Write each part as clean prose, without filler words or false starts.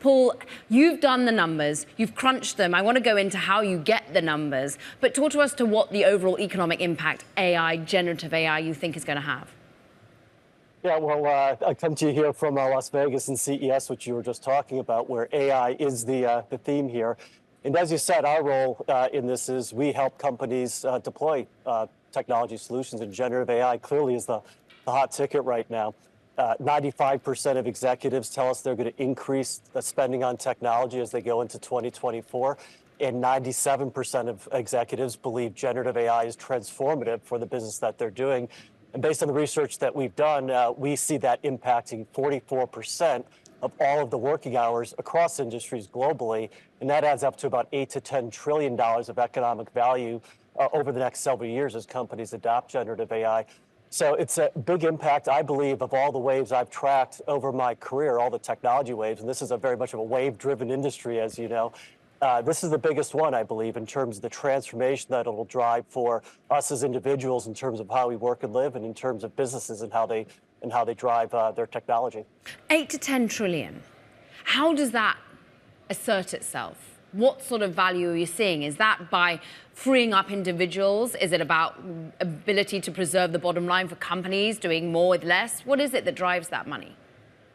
Paul, you've done the numbers, you've crunched them. I want to go into how you get the numbers, but talk to us to what the overall economic impact AI, generative AI, you think is going to have. Yeah, well, I come to you here from Las Vegas and CES, which you were just talking about, where AI is the theme here. And as you said, our role in this is we help companies deploy technology solutions, and generative AI clearly is the hot ticket right now. 95% of executives tell us they're going to increase the spending on technology as they go into 2024. And 97% of executives believe generative AI is transformative for the business that they're doing. And based on the research that we've done, we see that impacting 44% of all of the working hours across industries globally. And that adds up to about $8 to $10 trillion of economic value over the next several years as companies adopt generative AI. So it's a big impact, I believe, of all the waves I've tracked over my career, all the technology waves. And this is a very much of a wave-driven industry, as you know. This is the biggest one, I believe, in terms of the transformation that it'll drive for us as individuals in terms of how we work and live, and in terms of businesses and how they drive their technology. 8 to 10 trillion. How does that assert itself? What sort of value are you seeing? Is that by freeing up individuals? Is it about ability to preserve the bottom line for companies, doing more with less? What is it that drives that money?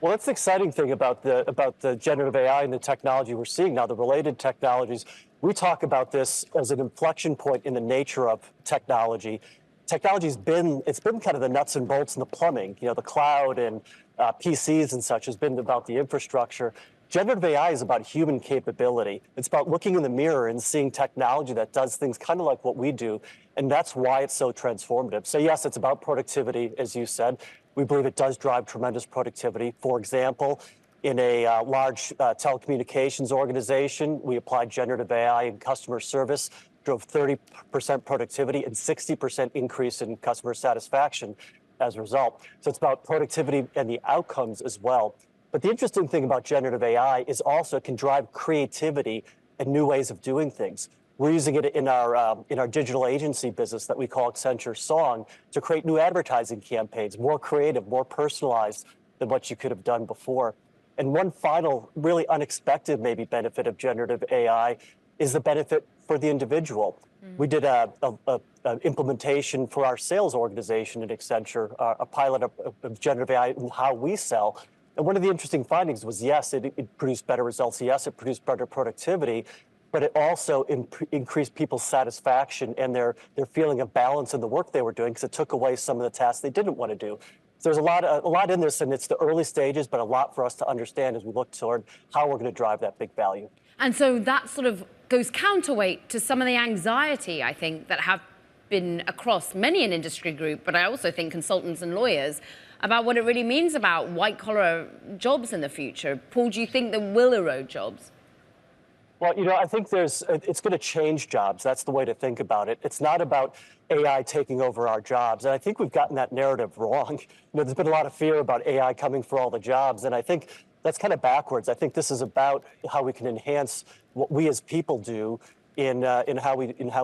Well, that's the exciting thing about the generative AI and the technology we're seeing now, the related technologies. We talk about this as an inflection point in the nature of technology. Technology's been kind of the nuts and bolts and the plumbing. You know, the cloud and PCs and such has been about the infrastructure. Generative AI is about human capability. It's about looking in the mirror and seeing technology that does things kind of like what we do, and that's why it's so transformative. So yes, it's about productivity, as you said. We believe it does drive tremendous productivity. For example, in a large telecommunications organization, we applied generative AI in customer service, drove 30% productivity and 60% increase in customer satisfaction as a result. So it's about productivity and the outcomes as well. But the interesting thing about generative AI is also it can drive creativity and new ways of doing things. We're using it in our digital agency business that we call Accenture Song to create new advertising campaigns, more creative, more personalized than what you could have done before. And one final, really unexpected maybe benefit of generative AI is the benefit for the individual. We did an implementation for our sales organization at Accenture, a pilot of generative AI and how we sell. And one of the interesting findings was, yes, it produced better results. Yes, it produced better productivity, but it also increased people's satisfaction and their feeling of balance in the work they were doing, because it took away some of the tasks they didn't want to do. So there's a lot in this, and it's the early stages, but a lot for us to understand as we look toward how we're going to drive that big value. And so that sort of goes counterweight to some of the anxiety, I think, that have been across many an industry group, but I also think consultants and lawyers, about what it really means about white-collar jobs in the future. Paul, do you think that will erode jobs? Well, you know, I think it's going to change jobs. That's the way to think about it. It's not about AI taking over our jobs. And I think we've gotten that narrative wrong. You know, there's been a lot of fear about AI coming for all the jobs. And I think that's kind of backwards. I think this is about how we can enhance what we as people do in how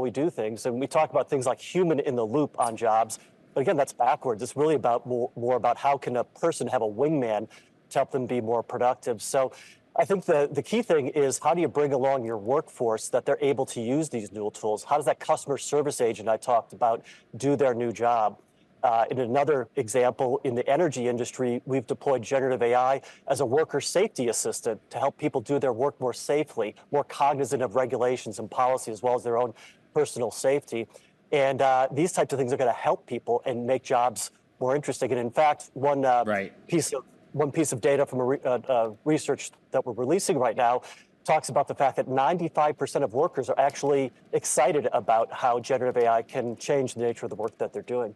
we do things. And we talk about things like human in the loop on jobs. But again, that's backwards. It's really about more about how can a person have a wingman to help them be more productive. So I think the key thing is, how do you bring along your workforce that they're able to use these new tools? How does that customer service agent I talked about do their new job? In another example, in the energy industry, we've deployed generative AI as a worker safety assistant to help people do their work more safely, more cognizant of regulations and policy, as well as their own personal safety. And these types of things are going to help people and make jobs more interesting. And in fact, one piece of data from a research that we're releasing right now talks about the fact that 95% of workers are actually excited about how generative AI can change the nature of the work that they're doing.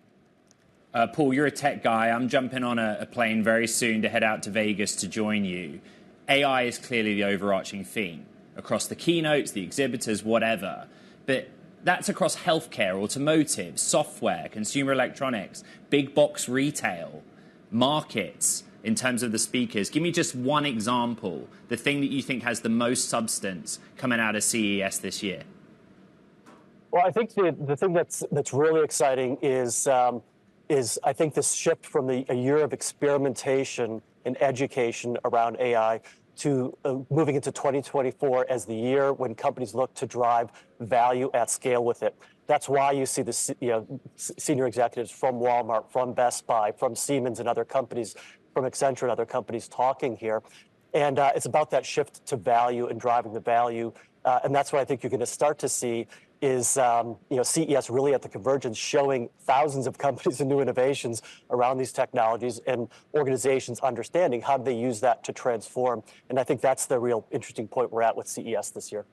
Paul, you're a tech guy. I'm jumping on a plane very soon to head out to Vegas to join you. AI is clearly the overarching theme across the keynotes, the exhibitors, whatever. But that's across healthcare, automotive, software, consumer electronics, big box retail, markets. In terms of the speakers, give me just one example, the thing that you think has the most substance coming out of CES this year. Well, I think the thing that's really exciting is I think this shift from a year of experimentation and education around AI to moving into 2024 as the year when companies look to drive value at scale with it. That's why you see the senior executives from Walmart, from Best Buy, from Siemens and other companies, from Accenture and other companies talking here. And it's about that shift to value and driving the value. And that's what I think you're going to start to see is CES really at the convergence, showing thousands of companies and new innovations around these technologies and organizations understanding how do they use that to transform. And I think that's the real interesting point we're at with CES this year.